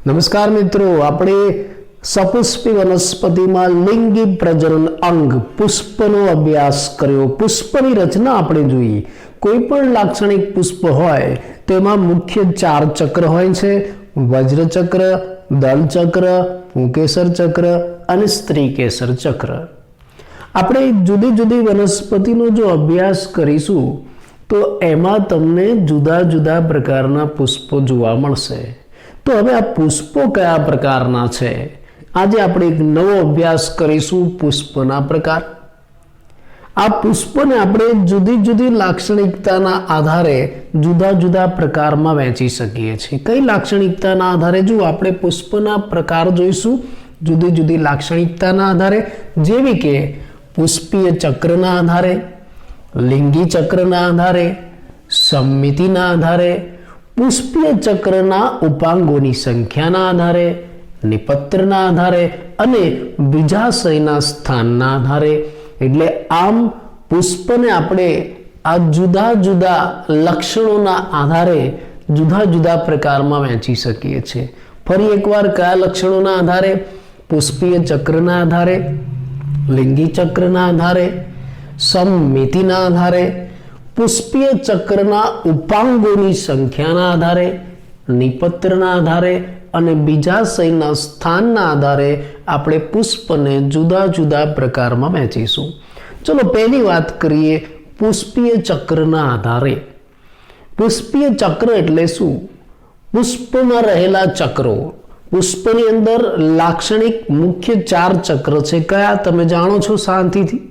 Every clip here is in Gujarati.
નમસ્કાર મિત્રો, આપણે સપુષ્પી વનસ્પતિમાં લિંગી પ્રજનન અંગ પુષ્પનો અભ્યાસ કર્યો. પુષ્પની રચના આપણે જોઈએ. કોઈ પણ લાક્ષણિક પુષ્પ હોય તેમાં મુખ્ય 4 ચક્ર હોય છે: વજ્રચક્ર, દલચક્ર, પુંકેસર ચક્ર અને સ્ત્રીકેસર ચક્ર. આપણે જુદી જુદી વનસ્પતિનો જો અભ્યાસ કરીશું તો એમાં તમને જુદા જુદા પ્રકારના પુષ્પો જોવા મળશે. તો હવે આ પુષ્પો કયા પ્રકારના છે? આજે આપણે એક નવો અભ્યાસ કરીશું, પુષ્પના પ્રકાર. આ પુષ્પને આપણે જુદી જુદી લાક્ષણિકતાના આધારે જુદા જુદા પ્રકારમાં વહેંચી શકીએ છીએ. કઈ લાક્ષણિકતાના આધારે? જો આપણે પુષ્પના પ્રકાર જોઈશું જુદી જુદી લાક્ષણિકતાના આધારે, જેવી કે પુષ્પીય ચક્રના આધારે, લિંગી ચક્રના આધારે, સમમિતિના આધારે, પુષ્પીય ચક્રના ઉપાંગોની સંખ્યાના આધારે, નિપત્રના આધારે અને બીજાશયના સ્થાનના આધારે. એટલે આમ પુષ્પને આપણે આ જુદા જુદા લક્ષણોના આધારે જુદા જુદા પ્રકારમાં વહેંચી શકીએ છીએ. ફરી એકવાર, કયા લક્ષણોના આધારે? પુષ્પીય ચક્રના આધારે, લિંગી ચક્રના આધારે, સમમિતિના આધારે, પુષ્પીય ચક્રના ઉપાંગોની સંખ્યાના આધારે, નિપત્રના આધારે અને બીજાશયના સ્થાનના આધારે આપણે પુષ્પને જુદા જુદા પ્રકારમાં વહેંચીશું. ચલો પહેલી વાત કરીએ પુષ્પીય ચક્રના આધારે. પુષ્પીય ચક્ર એટલે શું? પુષ્પમાં રહેલા ચક્રો. પુષ્પની અંદર લાક્ષણિક મુખ્ય 4 ચક્ર છે. કયા? તમે જાણો છો શાંતિથી.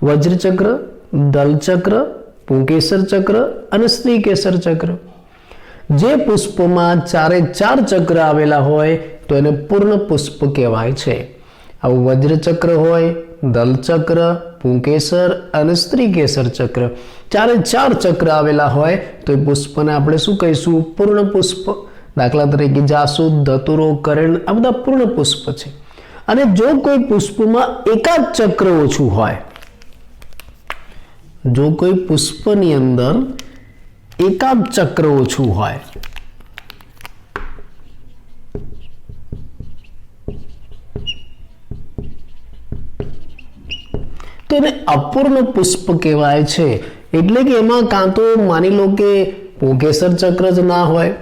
વજ્રચક્ર, દલચક્ર, પુંકેસર ચક્ર અને સ્ત્રીકેસર ચક્ર. જે પુષ્પમાં 4 ચક્ર આવેલા હોય તો એને પૂર્ણ પુષ્પ કહેવાય છે. આવું વજ્રચક્ર હોય, દલચક્ર, પુંકેસર અને સ્ત્રીકેસર ચક્ર, 4 ચક્ર આવેલા હોય તો એ પુષ્પને આપણે શું કહીશું? પૂર્ણ પુષ્પ. દાખલા તરીકે જાસૂદ, ધતુરો, કરેણ આ બધા પૂર્ણ પુષ્પ છે. અને જો કોઈ પુષ્પમાં એકાદ ચક્ર ઓછું હોય, જો કોઈ પુષ્પની અંદર એકાદ ચક્ર ઓછું હોય તો એને અપૂર્ણ પુષ્પ કહેવાય છે. એટલે કે એમાં કાં તો માની લો કે પુંકેસર ચક્ર જ ના હોય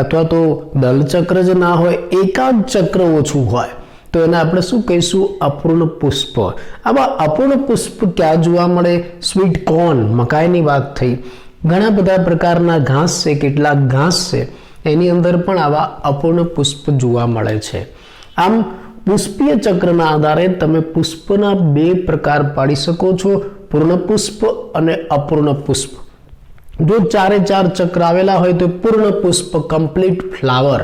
અથવા તો દલચક્ર જ ના હોય, એકાદ ચક્ર ઓછું હોય તો એને આપણે શું કહીશું? અપૂર્ણ પુષ્પ. આવા અપૂર્ણ પુષ્પ ક્યાં જોવા મળે? સ્વીટ કોર્ન, મકાઈની વાત થઈ. ઘણા બધા પ્રકારના ઘાસ છે, કેટલાક ઘાસ છે એની અંદર પણ આવા અપૂર્ણ પુષ્પ જોવા મળે છે. આમ પુષ્પીય ચક્રના આધારે તમે પુષ્પના 2 પ્રકાર પાડી શકો છો: પૂર્ણ પુષ્પ અને અપૂર્ણ પુષ્પ. જો 4 ચક્ર આવેલા હોય તો પૂર્ણ પુષ્પ, કમ્પ્લીટ ફ્લાવર,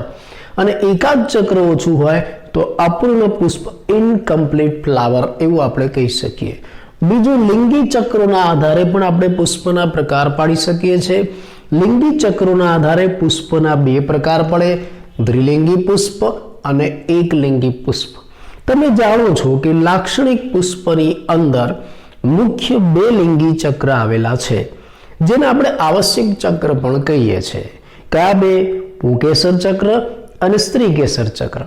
અને એકાદ ચક્ર ઓછું હોય તો અપૂર્ણ પુષ્પ, ઇનકમ્પ્લીટ ફ્લાવર એવું આપણે કહી શકીએ. બીજું, લિંગી ચક્રોના આધારે પણ આપણે પુષ્પના પ્રકાર પાડી શકીએ છીએ. લિંગી ચક્રોના આધારે પુષ્પના 2 પ્રકાર પડે: દ્વિલિંગી પુષ્પ અને એકલિંગી પુષ્પ. તમે જાણો છો કે લાક્ષણિક પુષ્પની અંદર મુખ્ય 2 લિંગી ચક્ર આવેલા છે, જેને આપણે આવશ્યક ચક્ર પણ કહીએ છીએ. કયા 2? પુંકેસર ચક્ર અને સ્ત્રીકેસર ચક્ર.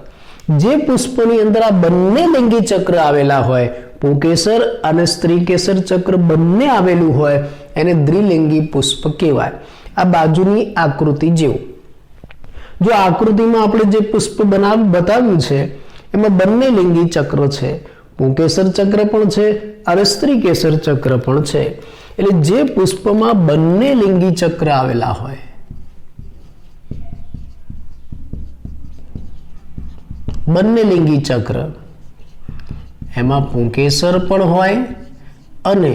જે પુષ્પની અંદર આ બંને લિંગી ચક્ર આવેલા હોય, પુંકેસર અને સ્ત્રીકેસર ચક્ર બંને આવેલું હોય, એને દ્વિલિંગી પુષ્પ કહેવાય. આ બાજુની આકૃતિ જેવું. જો આકૃતિમાં આપણે જે પુષ્પ બતાવ્યું છે એમાં બંને લિંગી ચક્ર છે, પુંકેસર ચક્ર પણ છે અને સ્ત્રીકેસર ચક્ર પણ છે. એટલે જે પુષ્પમાં બંને લિંગી ચક્ર આવેલા હોય, બંને લિંગી ચક્ર, એમાં પુંકેસર પણ હોય અને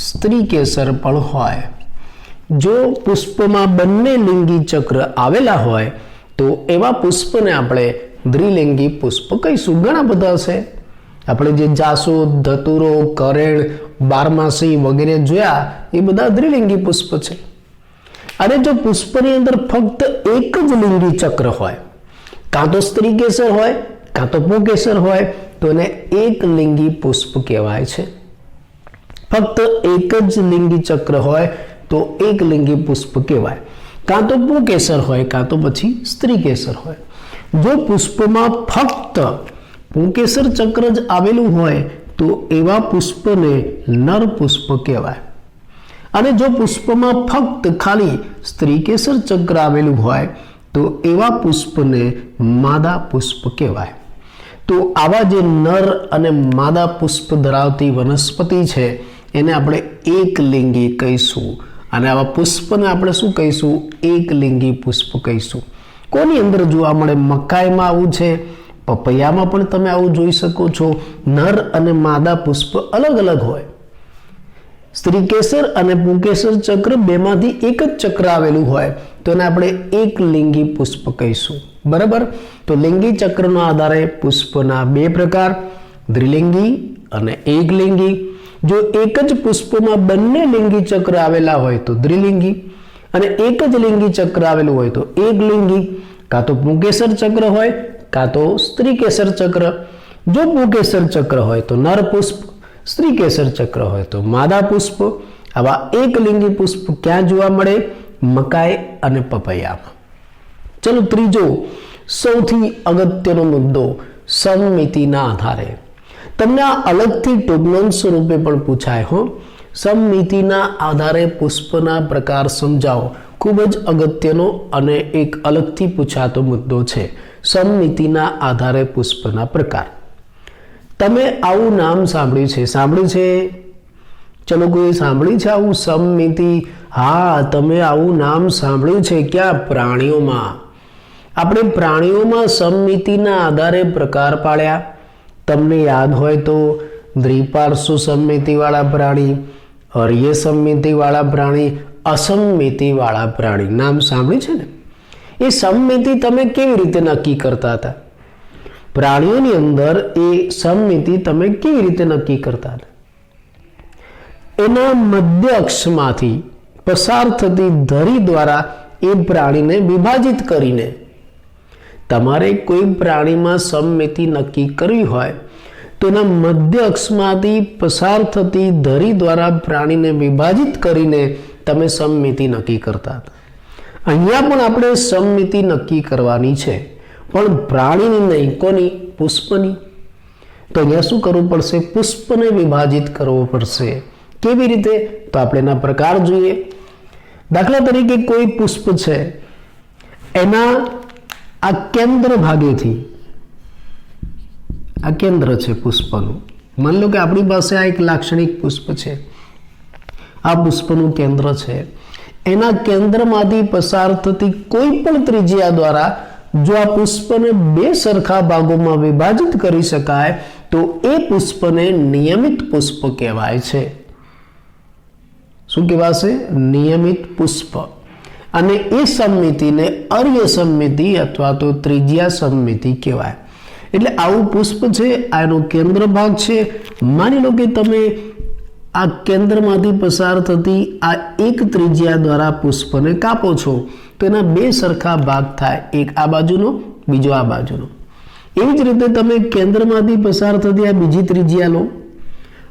સ્ત્રીકેસર પણ હોય. જો પુષ્પમાં બંને લિંગી ચક્ર આવેલા હોય તો એવા પુષ્પને આપણે દ્વિલિંગી પુષ્પ કહીશું. ઘણા બધા છે. આપણે જે જાસૂદ, ધતુરો, કરેણ, બારમાસી વગેરે જોયા એ બધા દ્વિલિંગી પુષ્પ છે. અને જો પુષ્પની અંદર ફક્ત એક જ લિંગી ચક્ર હોય, કાં તો સ્ત્રીકેસર હોય કાં તો પુંકેસર હોય, તો એને એકલિંગી પુષ્પ કહેવાય છે. ફક્ત એક જ લિંગી ચક્ર હોય તો એકલિંગી પુષ્પ કહેવાય. કાં તો પુંકેસર હોય કાં તો પછી સ્ત્રી કેસર હોય. જો પુષ્પમાં ફક્ત પુંકેસર ચક્ર જ આવેલું હોય તો એવા પુષ્પને નર પુષ્પ કહેવાય, અને જો પુષ્પમાં ફક્ત ખાલી સ્ત્રી કેસર ચક્ર આવેલું હોય તો એવા પુષ્પને માદા પુષ્પ કહેવાય. તો આવા જે નર અને માદા પુષ્પ ધરાવતી વનસ્પતિ છે એને આપણે એકલિંગી કહીશું, અને આવા પુષ્પને આપણે શું કહીશું? એકલિંગી પુષ્પ કહીશું. કોની અંદર જોવા મળે? મકાઈમાં આવું છે, પપૈયામાં પણ તમે આવું જોઈ શકો છો. નર અને માદા પુષ્પ અલગ અલગ હોય. સ્ત્રી કેસર અને પુંકેસર ચક્ર બેમાંથી એક જ ચક્ર આવેલું હોય તો એને આપણે એકલિંગી પુષ્પ કહીશું. બરાબર? તો લિંગી ચક્રના આધારે પુષ્પના બે પ્રકાર, દ્વિલિંગી અને એકલિંગી. જો એક જ પુષ્પમાં બંને લિંગી ચક્ર આવેલા હોય તો દ્વિલિંગી, અને એક જ લિંગી ચક્ર આવેલું હોય તો એકલિંગી. કાં તો પુંકેસર ચક્ર હોય કાં તો સ્ત્રી કેસર ચક્ર. જો પુંકેસર ચક્ર હોય તો નર પુષ્પ, સ્ત્રી કેસર ચક્ર હોય તો માદા પુષ્પ. આવા એકલિંગી પુષ્પ ક્યાં જોવા મળે? મકાઈ અને પપૈયામાં. ચલો, ત્રીજો સૌથી અગત્યનો મુદ્દો, સમમિતિના આધારે. તમને આ અલગથી ટોપનોન સ્વરૂપે પણ પૂછાય હો. સમમિતિના આધારે પુષ્પના પ્રકાર સમજાવો. ખૂબ જ અગત્યનો અને એક અલગથી પૂછાતો મુદ્દો છે, સમમિતિના આધારે પુષ્પના પ્રકાર. તમે આવું નામ સાંભળ્યું છે? સાંભળ્યું છે? ચલો, કોઈ સાંભળ્યું છે આવું? સમમિતિ. હા, તમે આવું નામ સાંભળ્યું છે. ક્યાં? પ્રાણીઓમાં. આપણે પ્રાણીઓમાં સમમિતિના આધારે પ્રકાર પાડ્યા. તમને યાદ હોય તો દ્વિપાર્શ્વ સમમિતિવાળા પ્રાણી, અર્ય સમમિતિવાળા પ્રાણી, અસમમિતિવાળા પ્રાણી નામ સાંભળ્યું છે ને? એ સમમિતિ તમે કેવી રીતે નક્કી કરતા હતા? પ્રાણીઓની અંદર એ સમમિતિ તમે કેવી રીતે નક્કી કરતા હતા? એના મધ્ય અક્ષમાંથી પસાર થતી ધરી દ્વારા એ પ્રાણીને વિભાજિત કરીને. તમારે કોઈ પ્રાણીમાં સમમિતિ નક્કી કરવી હોય તો એના મધ્ય અક્ષમાંથી પસાર થતી ધરી દ્વારા પ્રાણીને વિભાજિત કરીને તમે સમમિતિ નક્કી કરતા હતા. અહીંયા પણ આપણે સમમિતિ નક્કી કરવાની છે, પણ પ્રાણીની નહીં. કોની? પુષ્પની. તો અહીંયા શું કરવું પડશે? પુષ્પને વિભાજિત કરવો પડશે. કેવી રીતે? તો આપણે એના પ્રકાર જોઈએ. દાખલા તરીકે કોઈ પુષ્પ છે, એના આ કેન્દ્ર ભાગેથી, આ કેન્દ્ર છે પુષ્પનું. માની લો કે આપણી પાસે આ એક લાક્ષણિક પુષ્પ છે, આ પુષ્પનું કેન્દ્ર છે. એના કેન્દ્રમાંથી પસાર થતી કોઈ પણ ત્રિજ્યા દ્વારા જો આ પુષ્પને બે સરખા ભાગોમાં વિભાજિત કરી શકાય તો એ પુષ્પને નિયમિત પુષ્પ કહેવાય છે. શું કહેવાશે? નિયમિત પુષ્પ. અને એ સમમિતિને અર્ય સમમિતિ અથવા તો ત્રિજ્યા સમમિતિ કહેવાય. એટલે આવું પુષ્પ છે, આ એનો કેન્દ્ર ભાગ છે. માની લો કે તમે આ કેન્દ્રમાંથી પસાર થતી આ એક ત્રિજ્યા દ્વારા પુષ્પને કાપો છો તો એના બે સરખા ભાગ થાય, એક આ બાજુનો, બીજો આ બાજુનો. એવી જ રીતે તમે કેન્દ્રમાંથી પસાર થતી આ બીજી ત્રિજ્યા લો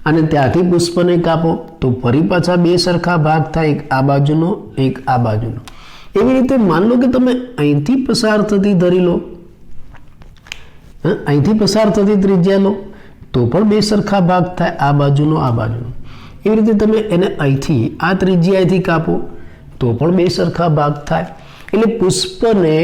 અને ત્યાંથી પુષ્પને કાપો તો ફરી પાછા બે સરખા ભાગ થાય, એક આ બાજુનો, એક આ બાજુનો. એવી રીતે માન લો કે તમે અહીંથી પસાર થતી ધરી લો, અહીંથી પસાર થતી ત્રિજ્યા લો તો પણ બે સરખા ભાગ થાય, આ બાજુનો, આ બાજુનો. એવી રીતે તમે એને અહીંથી આ ત્રિજ્યા અહીંથી કાપો તો પણ બે સરખા ભાગ થાય. એટલે પુષ્પને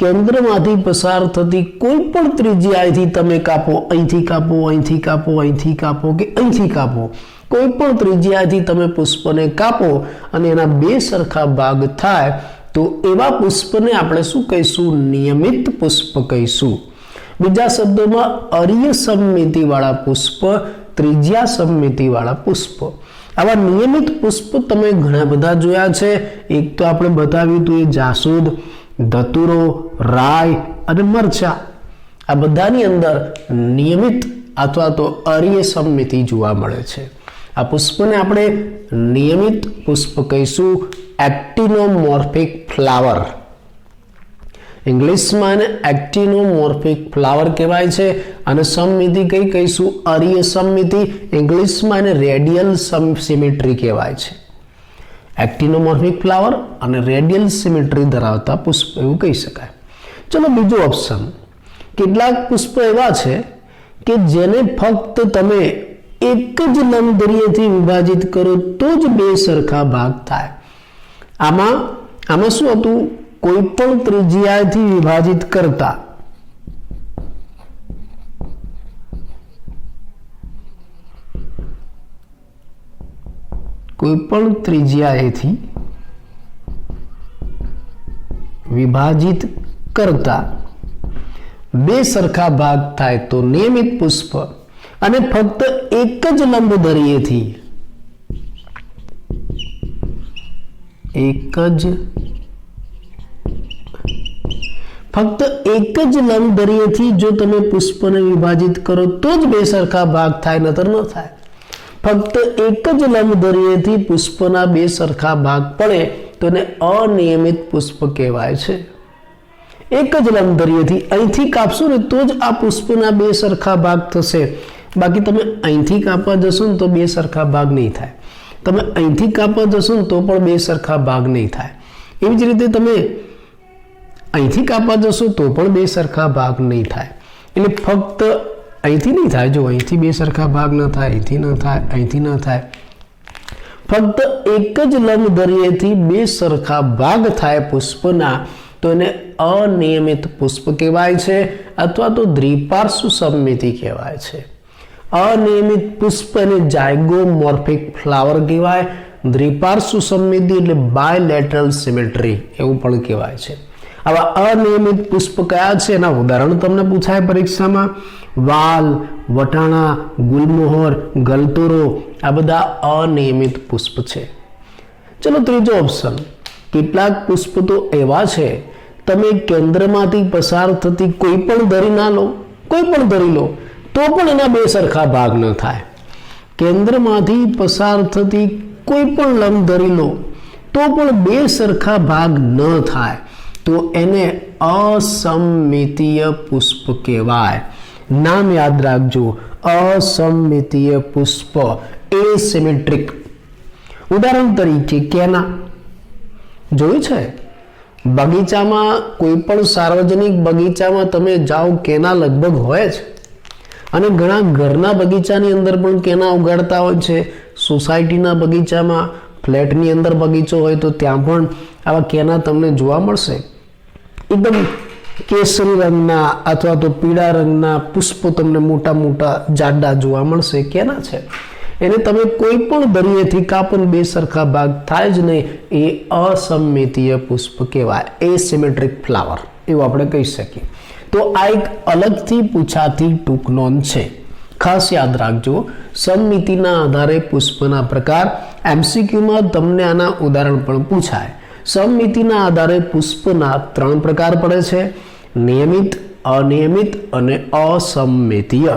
કેન્દ્રમાંથી પસાર થતી કોઈ પણ ત્રિજ્યા અહીંથી તમે કાપો, અહીંથી કાપો, અહીંથી કાપો, અહીંથી કાપો કે અહીંથી કાપો, કોઈ પણ ત્રિજ્યાથી તમે પુષ્પને કાપો અને એના બે સરખા ભાગ થાય તો એવા પુષ્પને આપણે શું કહીશું? નિયમિત પુષ્પ કહીશું. બીજા શબ્દોમાં અર્ય સમમિતિવાળા પુષ્પ, ત્રિજ્યા સમમિતિવાળા પુષ્પ. આવા નિયમિત પુષ્પ તમે ઘણા બધા જોયા છે. એક તો આપણે બતાવ્યું હતું એ જાસૂદ, ધતુરો, રાય અને મરચા. આ બધાની અંદર નિયમિત અથવા તો અર્ય સમમિતિ જોવા મળે છે. આ પુષ્પને આપણે નિયમિત પુષ્પ કહીશું. એક્ટિનોમોર્ફિક ફ્લાવર, ઇંગ્લિશમાં એને એક્ટિનોમોર્ફિક ફ્લાવર કહેવાય છે. અને સમમિતિ કઈ કહીશું? અર્ય સમમિતિ. ઇંગ્લિશમાં એને રેડિયલ સિમેટ્રી કહેવાય છે. એક્ટિનોમોર્ફિક ફ્લાવર અને રેડિયલ સિમેટ્રી ધરાવતા પુષ્પ એવું કહી શકાય. ચલો બીજો ઓપ્શન, કેટલાક પુષ્પ એવા છે કે જેને ફક્ત તમે એક જ લંબદરીયથી વિભાજિત કરો તો જ બે સરખા ભાગ થાય. આમાં શું હતું? કોઈ પણ ત્રિજ્યાથી વિભાજિત કરતા કોઈ પણ ત્રિજ્યાએથી વિભાજિત કરતા બે સરખા ભાગ થાય તો નિયમિત પુષ્પ, અને ફક્ત એક જ લંબદરીયથી જો તમે પુષ્પને વિભાજિત કરો તો જ બે સરખા ભાગ થાય, નતર ન થાય. ફક્ત એક જ લંબદરીયથી પુષ્પના બે સરખા ભાગ પડે તો એને અનિયમિત પુષ્પ કહેવાય છે. એક જ લંબદરીયથી અહીંથી કાપશો ને તો જ આ પુષ્પના બે સરખા ભાગ થશે. બાકી તમે અહીંથી કાપવા જશો ને તો બે સરખા ભાગ નહીં થાય. તમે અહીંથી કાપવા જશો ને તો પણ બે સરખા ભાગ નહીં થાય. એવી જ રીતે તમે અહીંથી કાપવા જશો તો પણ બે સરખા ભાગ નહીં થાય. એટલે ફક્ત અહીંથી નહીં થાય, જો અહીંથી બે સરખા ભાગ ન થાય, અહીંથી ન થાય, અહીંથી ન થાય, ફક્ત એક જ લંબદરીયથી બે સરખા ભાગ થાય પુષ્પના તો એને અનિયમિત પુષ્પ કહેવાય છે, અથવા તો દ્વિપાર્શ્વ સમમિતિ કહેવાય છે. અનિયમિત પુષ્પ એને ઝાયગોમોર્ફિક ફ્લાવર કહેવાય. દ્વિપાર્શ્વ સમમિતિ એટલે બાયલેટરલ સિમેટ્રી એવું પણ કહેવાય છે. આવા અનિયમિત પુષ્પ કયા છે એના ઉદાહરણ તમને પૂછાય પરીક્ષામાં. વાલ, વટાણા, ગુલમોહર, ગલતોરો આ બધા અનિયમિત પુષ્પ છે. ચલો ત્રીજો ઓપ્શન, કેટલાક પુષ્પ તો એવા છે તમે કેન્દ્રમાંથી પસાર થતી કોઈ પણ ધરી ના લો, કોઈ પણ ધરી લો તો પણ એના બે સરખા ભાગ ન થાય. કેન્દ્રમાંથી પસાર થતી કોઈ પણ લંબ ધરી લો તો પણ બે સરખા ભાગ ન થાય તો એને અસમમિતીય પુષ્પ કહેવાય. નામ યાદ રાખજો, અસમમિતીય પુષ્પ, એસિમેટ્રિક. ઉદાહરણ તરીકે કેના જોયું છે? બગીચામાં, કોઈ પણ સાર્વજનિક બગીચામાં તમે જાઓ, કેના લગભગ હોય જ. અને ઘણા ઘરના બગીચાની અંદર પણ કેના ઉગાડતા હોય છે. સોસાયટીના બગીચામાં, ફ્લેટની અંદર બગીચો હોય તો ત્યાં પણ આવા કેના તમને જોવા મળશે. એકદમ કેસરી રંગના અથવા તો પીળા રંગના પુષ્પો તમને મોટા મોટા જાડા જોવા મળશે. કેના છે એને તમે કોઈ પણ દરિયેથી કાપો બે સરખા ભાગ થાય જ નહીં, એ અસમમિતીય પુષ્પ કહેવાય, એસિમેટ્રિક ફ્લાવર એવું આપણે કહી શકીએ. તો આ એક અલગથી પૂછાતી ટૂંક નોંધ છે, ખાસ યાદ રાખજો. સમમિતિના આધારે પુષ્પના પ્રકાર, એમસીક્યુમાં તમને આના ઉદાહરણ પણ પૂછાય. સમમિતિના આધારે પુષ્પના 3 પ્રકાર પડે છે: નિયમિત, અનિયમિત અને અસમમિતીય.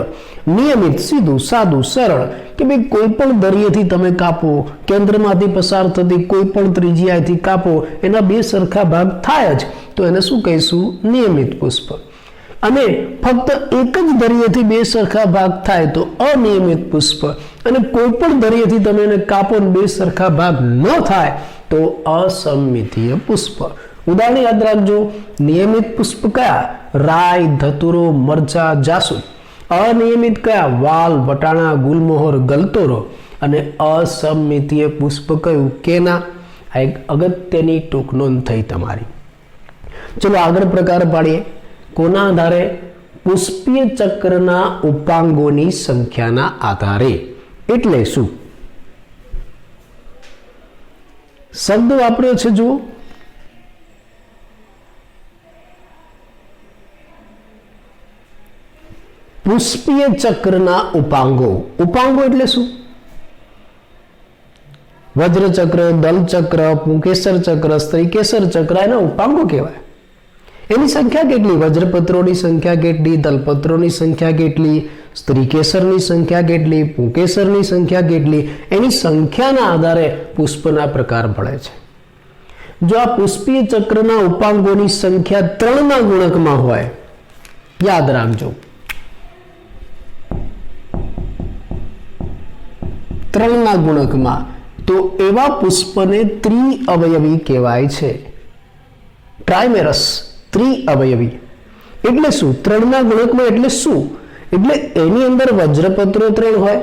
નિયમિત સીધું સાદું સરળ કે ભાઈ કોઈ પણ દરિયેથી તમે કાપો, કેન્દ્રમાંથી પસાર થતી કોઈ પણ ત્રિજ્યાથી કાપો, એના બે સરખા ભાગ થાય જ તો એને શું કહીશું? નિયમિત પુષ્પ. અને ફક્ત એક જ દરિયેથી બે સરખા ભાગ થાય તો અનિયમિત પુષ્પ. અને કોઈ પણ દરિયેથી તમે એને કાપો ને બે સરખા ભાગ ન થાય તો અસમમિતીય પુષ્પ. ઉદાહરણ યાદ રાખજો. નિયમિત પુષ્પ કયા? રાય, ધતુરો, મરચા, જાસૂદ. અનિયમિત કયા? વાલ, વટાણા, ગુલમોહર, ગલતોરો. અને અસમમિતીય પુષ્પ કયું? કેના. આ એક અગત્યની ટૂંક નોંધ થઈ તમારી. ચલો આગળ પ્રકાર પાડીએ. કોના આધારે? પુષ્પીય ચક્રના ઉપાંગોની સંખ્યાના આધારે. એટલે શું? શબ્દ વાપર્યો છે જુઓ. પુષ્પીય ચક્રના ઉપાંગો. ઉપાંગો એટલે શું? વજ્રચક્ર, દલચક્ર, પુંકેસર ચક્ર, સ્ત્રીકેસર ચક્ર એના ઉપાંગો કહેવાય. એની સંખ્યા કેટલી? વજ્રપત્રોની સંખ્યા કેટલી? દલપત્રોની સંખ્યા કેટલી? સ્ત્રીકેસરની સંખ્યા કેટલી? પુંકેસરની સંખ્યા કેટલી? એની સંખ્યાના આધારે પુષ્પના પ્રકાર પડે છે. જો આ પુષ્પીય ચક્રના ઉપાંગોની સંખ્યા 3ના ગુણકમાં હોય, યાદ રાખજો, 3ના ગુણકમાં તો એવા પુષ્પને ત્રિઅવયવી કહેવાય છે. ટ્રાઇમેરસ, ત્રિઅવયવી એટલે શું? ત્રણના ગુણકમાં એટલે શું? એટલે એની અંદર વજ્રપત્રો 3 હોય,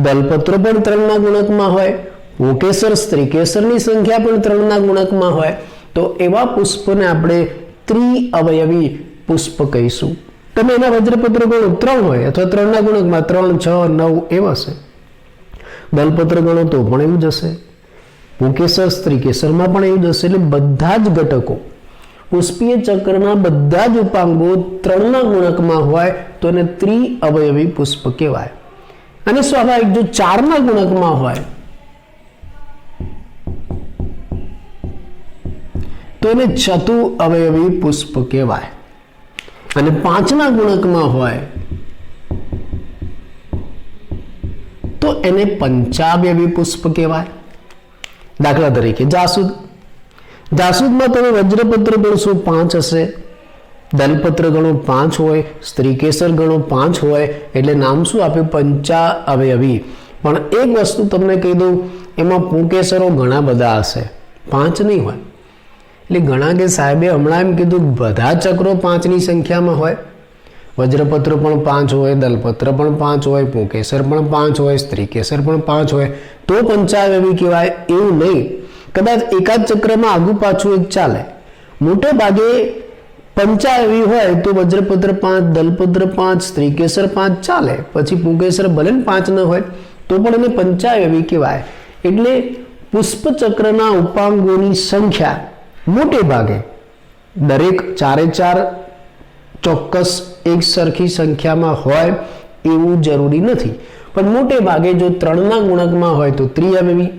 દલપત્રો પણ 3ના ગુણકમાં હોય, પુંકેસર સ્ત્રીકેસરની સંખ્યા પણ 3ના ગુણકમાં હોય. તો એવા પુષ્પને આપણે ત્રિઅવયવી પુષ્પ કહીશું. તમે એના વજ્રપત્ર ગણો 3 હોય અથવા 3ના ગુણકમાં 3, 6, 9 એવા છે. દલપત્ર ગણો તો પણ એવું જ હશે, પુંકેસર સ્ત્રીકેસરમાં પણ એવું જ હશે. એટલે બધા જ ઘટકો, પુષ્પીય ચક્રના બધા જ ઉપાંગો 3ના ગુણકમાં હોય તો એને ત્રિઅવયવી પુષ્પ કહેવાય. અને સ્વાભાવિક જો 4ના ગુણકમાં હોય તો એને ચતુઅવયવી પુષ્પ કહેવાય. અને 5ના ગુણકમાં હોય તો એને પંચાવયવી પુષ્પ કહેવાય. દાખલા તરીકે જાસૂદ, જાસૂદમાં તમે વજ્રપત્ર ગણશો 5 હશે, દલપત્ર ગણો 5 હોય, સ્ત્રીકેસર ગણો 5 હોય, એટલે નામ શું આપ્યું? પંચાઅવયવી. પણ એક વસ્તુ તમને કહી દઉં, એમાં પુંકેસરો ઘણા બધા હશે, 5 નહીં હોય. એટલે ઘણા કે સાહેબે હમણાં એમ કીધું બધા ચક્રો 5ની સંખ્યામાં હોય, વજ્રપત્ર પણ 5 હોય, દલપત્ર પણ 5 હોય, પુંકેસર પણ 5 હોય, સ્ત્રીકેસર પણ 5 હોય તો પંચાવયવી કહેવાય એવું નહીં. કદાચ એકાદ ચક્રમાં આગુ પાછું એક ચાલે. મોટે ભાગે પંચાવયવી હોય તો વજ્રપત્ર 5, દલપત્ર 5, સ્ત્રીકેસર 5 ચાલે. પછી પુંકેસર ભલે 5 ન હોય તો પણ એને પંચાવયવી કહેવાય. એટલે પુષ્પચક્રના ઉપાંગોની સંખ્યા મોટે ભાગે દરેક 4 ચોક્કસ એક સરખી સંખ્યામાં હોય એવું જરૂરી નથી. પણ મોટે ભાગે જો 3ના ગુણકમાં હોય તો ત્રિઅવયવી,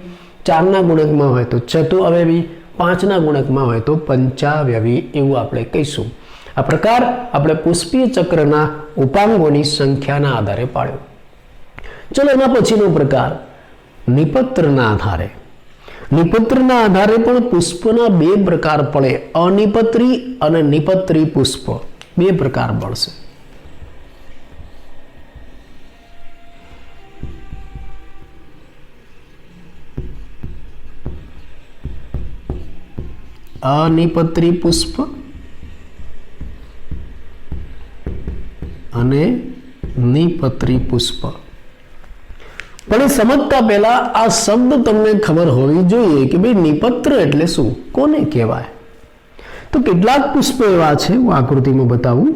4ના ગુણકમાં હોય તો ચતુઅવયવી, 5ના ગુણકમાં હોય તો પંચાવયવી એવું આપણે કહીશું. આ પ્રકાર આપણે પુષ્પીય ચક્રના ઉપાંગોની સંખ્યાના આધારે પાડ્યો. ચલો એના પછીનો પ્રકાર નિપત્રના આધારે. નિપત્રના આધારે પણ પુષ્પના 2 પ્રકાર પડે, અનિપત્રી અને નિપત્રી પુષ્પ. 2 પ્રકાર મળશે. અનિપત્રી પુષ્પ અને નિપત્રી પુષ્પ. પણ એ સમજતા પહેલા આ શબ્દ તમને ખબર હોવી જોઈએ કે ભાઈ નિપત્ર એટલે શું, કોને કહેવાય. તો કેટલાક પુષ્પો એવા છે, હું આકૃતિમાં બતાવું.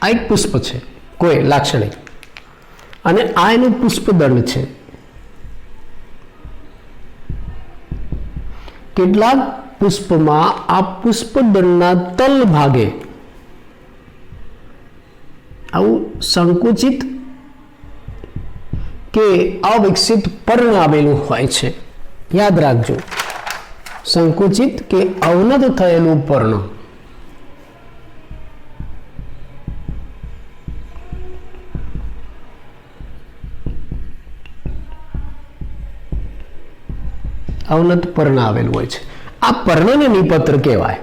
આ એક પુષ્પ છે કોઈ લાક્ષણિક, અને આ એનું પુષ્પદંડ છે. કેટલાક પુષ્પમાં આ પુષ્પદંડના તલ ભાગે આવું સંકુચિત કે અવિકસિત પર્ણ આવેલું હોય છે. યાદ રાખજો, સંકુચિત કે અવનત થયેલું પર્ણ. અવનત પર્ણ આવેલું હોય છે. આ પર્ણને નિપત્ર કહેવાય.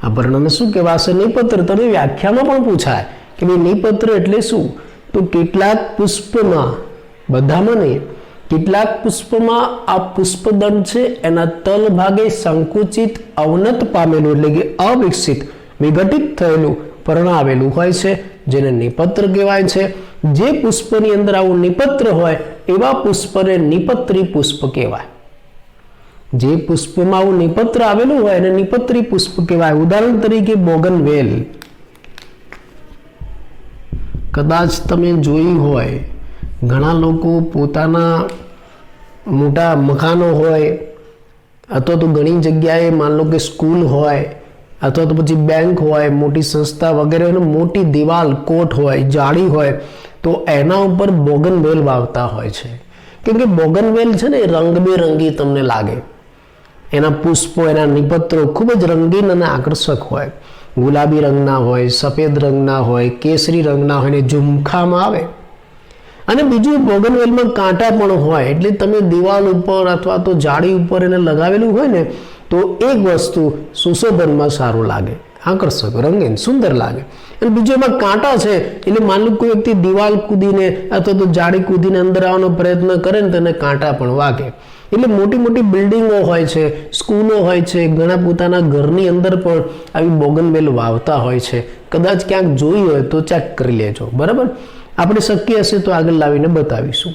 આ પર્ણને શું કહેવાશે? નિપત્ર. તમે વ્યાખ્યામાં પણ પૂછાય કે ભાઈ નિપત્ર એટલે શું? તો કેટલાક પુષ્પમાં, બધામાં નહીં, કેટલાક પુષ્પમાં આ પુષ્પદંડ છે એના તલ ભાગે સંકુચિત અવનત પામેલું એટલે કે અવિકસિત વિઘટિત થયેલું પર્ણ આવેલું હોય છે, જેને નિપત્ર કહેવાય છે. જે પુષ્પની અંદર આવું નિપત્ર હોય એવા પુષ્પને નિપત્રી પુષ્પ કહેવાય. જે પુષ્પમાં આવું નિપત્ર આવેલું હોય એને નિપત્રી પુષ્પ કહેવાય. ઉદાહરણ તરીકે બોગનવેલ. કદાચ તમે જોયું હોય, ઘણા લોકો પોતાના મોટા મકાનો હોય અથવા તો ઘણી જગ્યાએ માન લો કે સ્કૂલ હોય અથવા તો પછી બેંક હોય, મોટી સંસ્થા વગેરે, મોટી દિવાલ, કોટ હોય, જાળી હોય, તો એના ઉપર બોગનવેલ વાવતા હોય છે. કેમ કે બોગનવેલ છે ને રંગબેરંગી તમને લાગે, એના પુષ્પો, એના નિપત્રો ખૂબ જ રંગીન અને આકર્ષક હોય. ગુલાબી રંગના હોય, સફેદ રંગના હોય, કેસરી રંગના હોય ને ઝુમખામાં આવે. અને બીજું બોગનવેલમાં કાંટા પણ હોય, એટલે તમે દિવાલ ઉપર અથવા તો જાળી ઉપર એને લગાવેલું હોય ને તો એક વસ્તુ સુશોભનમાં સારું લાગે, આકર્ષક, રંગીન, સુંદર લાગે. અને બીજું એમાં કાંટા છે એટલે માની લો કોઈ વ્યક્તિ દિવાલ કૂદીને અથવા તો જાળી કૂદીને અંદર આવવાનો પ્રયત્ન કરે ને તેને કાંટા પણ વાગે. એટલે મોટી મોટી બિલ્ડિંગો હોય છે, સ્કૂલો હોય છે, ઘણા પોતાના ઘરની અંદર પણ આવી બોગનવેલ વાવતા હોય છે. કદાચ ક્યાંક જોઈ હોય તો ચેક કરી લેજો, બરાબર. આપણે શક્ય હશે તો આગળ લાવીને બતાવીશું.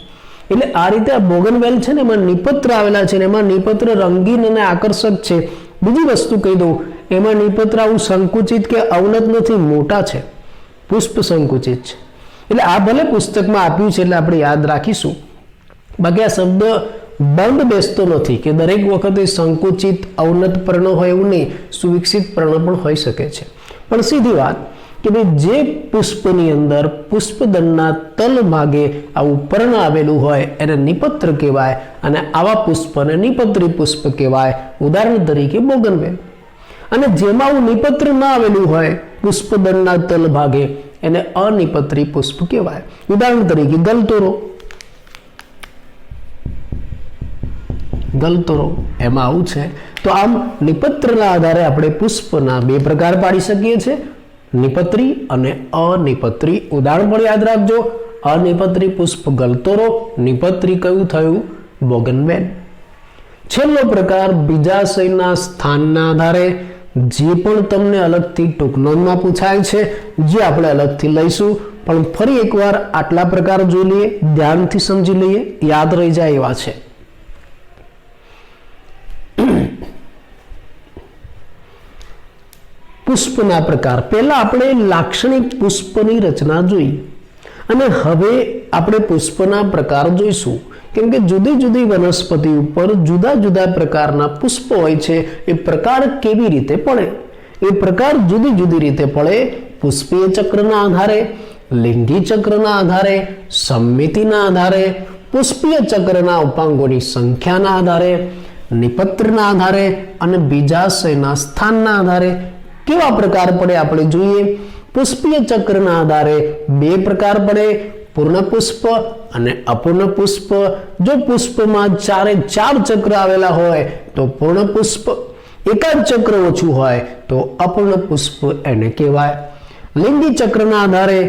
એટલે આ રીતે આ બોગનવેલ છે ને એમાં નિપત્ર આવેલા છે ને એમાં નિપત્ર રંગીન અને આકર્ષક છે. બીજી વસ્તુ કહી દઉં, એમાં નિપત્ર આવું સંકુચિત કે અવનત નથી, મોટા છે, પુષ્પ સંકુચિત છે. એટલે આ ભલે પુસ્તકમાં આપ્યું છે એટલે આપણે યાદ રાખીશું. બાકી આ શબ્દ બંધ બેસતો નથી કે દરેક વખતે સંકુચિત અવનત પર્ણ હોય એવું નહીં, સુવિકસિત પર્ણ પણ હોઈ શકે છે. પણ સીધી વાત કે ભાઈ જે પુષ્પની અંદર પુષ્પદળના તલ ભાગે આવું પર્ણ આવેલું હોય એને નિપત્ર કહેવાય, અને આવા પુષ્પને નિપત્રી પુષ્પ કહેવાય. ઉદાહરણ તરીકે બોગનવેલ. અને જેમાં આવું નિપત્ર ન આવેલું હોય પુષ્પદળના તલ ભાગે એને અનિપત્રી પુષ્પ કહેવાય. ઉદાહરણ તરીકે ગલતોરો. ગલતોરો એમાં આવું છે. તો આમ નિપત્રના આધારે આપણે પુષ્પના બે પ્રકાર પાડી શકીએ છીએ, નિપત્રી અને અનિપત્રી. ઉદાહરણ પણ યાદ રાખજો, અનિપત્રી પુષ્પ ગલતોરો, નિપત્રી કયું થયું? બોગનવેલ. છેલ્લો પ્રકાર બીજાશયના સ્થાનના આધારે, જે પણ તમને અલગથી ટૂંકનોંધમાં પૂછાય છે, જે આપણે અલગથી લઈશું. પણ ફરી એકવાર આટલા પ્રકાર જોઈ લઈએ, ધ્યાનથી સમજી લઈએ, યાદ રહી જાય એવા છે. પુષ્પના પ્રકાર. પહેલા આપણે લાક્ષણિક પુષ્પની રચના જોઈ અને હવે આપણે પુષ્પના પ્રકાર જોઈશું. કેમ કે જુદી જુદી વનસ્પતિ ઉપર જુદા જુદા પ્રકારના પુષ્પ હોય છે. એ પ્રકાર કેવી રીતે પડે? એ પ્રકાર જુદી જુદી રીતે પડે. પુષ્પીય ચક્રના આધારે, લિંગી ચક્રના આધારે, સમમિતિના આધારે, પુષ્પીય ચક્રના ઉપાંગોની સંખ્યાના આધારે, નિપત્રના આધારે અને બીજાશયના સ્થાનના આધારે કેવા પ્રકાર પડે આપણે જોઈએ. પુષ્પીય ચક્રના આધારે બે પ્રકાર પડે, પૂર્ણ પુષ્પ અને અપૂર્ણ પુષ્પ. જો પુષ્પમાં ચારે ચાર ચક્ર આવેલા હોય તો પૂર્ણ પુષ્પ, એકાદ ચક્ર ઓછું હોય તો અપૂર્ણ પુષ્પ એને કહેવાય. લિંગી ચક્રના આધારે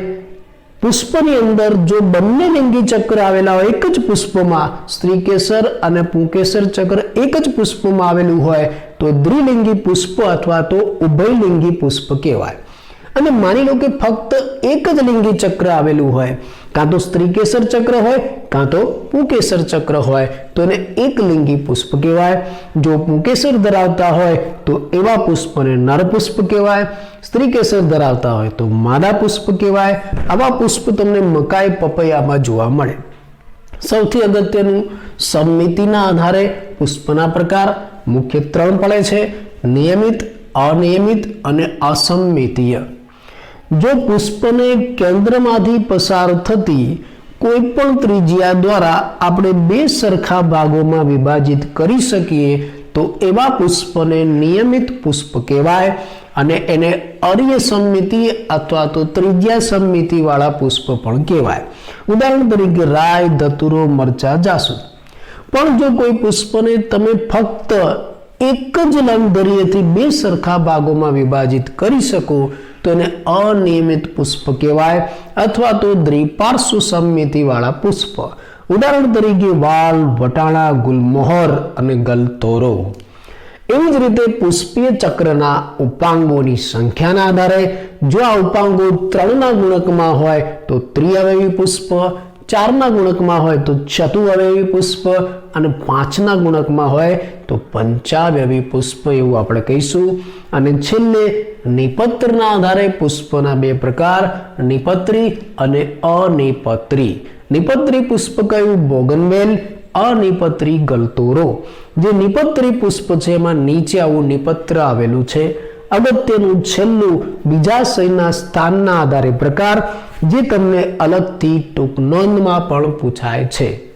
પુષ્પની અંદર જો બંને લિંગી ચક્ર આવેલા હોય એક જ પુષ્પમાં, સ્ત્રીકેસર અને પુંકેસર ચક્ર એક જ પુષ્પમાં આવેલું હોય તો દ્વિલિંગી પુષ્પ અથવા તો ઉભયલિંગી પુષ્પ કહેવાય. અને માની લો કે ફક્ત એક જ લિંગી ચક્ર આવેલું હોય, કાં તો સ્ત્રીકેસર ચક્ર હોય કાં તો પુંકેસર ચક્ર હોય, તો એને એકલિંગી પુષ્પ કહેવાય. જો પુંકેસર ધરાવતા હોય તો એવા પુષ્પને નર પુષ્પ કહેવાય, સ્ત્રીકેસર ધરાવતા હોય તો માદા પુષ્પ કહેવાય. આવા પુષ્પ તમને મકાઈ, પપૈયામાં જોવા મળે. સૌથી અગત્યનું, સમમિતિના આધારે પુષ્પના પ્રકાર મુખ્ય ત્રણ પડે છે: નિયમિત, અનિયમિત અને અસમમિતીય. જો પુષ્પને કેન્દ્રમાંથી પસાર થતી કોઈ પણ ત્રિજ્યા દ્વારા આપણે બે સરખા ભાગોમાં વિભાજિત કરી શકીએ તો એવા પુષ્પને નિયમિત પુષ્પ કહેવાય. અને એને અર્ય સમમિતિ અથવા તો ત્રિજ્યા સમમિતિ વાળા પુષ્પ પણ કહેવાય. ઉદાહરણ તરીકે રાય, ધતુરો, મરચા, જાસૂદ. પણ જો કોઈ પુષ્પને તમે ફક્ત એક જ લંબધરીયથી બે સરખા ભાગોમાં વિભાજિત કરી શકો તો એને અનિયમિત પુષ્પ કહેવાય અથવા તો દ્વિપાર્શ્વ સમમિતિ વાળા પુષ્પ. ઉદાહરણ તરીકે વાલ, વટાણા, ગુલમોહર અને ગલતોરો. એવી જ રીતે પુષ્પીય ચક્રના ઉપાંગોની સંખ્યાના આધારે, જો આ ઉપાંગો 3ના ગુણકમાં હોય તો ત્રિઅવયવી પુષ્પ, 4ના ગુણકમાં હોય તો ચતુઅવયવી પુષ્પ અને 5ના ગુણકમાં હોય તો પંચાવયવી પુષ્પ, એવું આપણે કહીશું. અને છેલ્લે નિપત્રના આધારે પુષ્પના બે પ્રકાર, નિપત્રી અને અનિપત્રી. નિપત્રી પુષ્પ કયું? બોગનવેલ. અનિપત્રી ગલતોરો. જે નિપત્રી પુષ્પ છે એમાં નીચે આવું નિપત્ર આવેલું છે અગત્યનું છેલ્લું બીજાશયના સ્થાનના આધારે પ્રકાર, જે તમને અલગથી ટૂંક નોંધમાં પણ પૂછાય છે.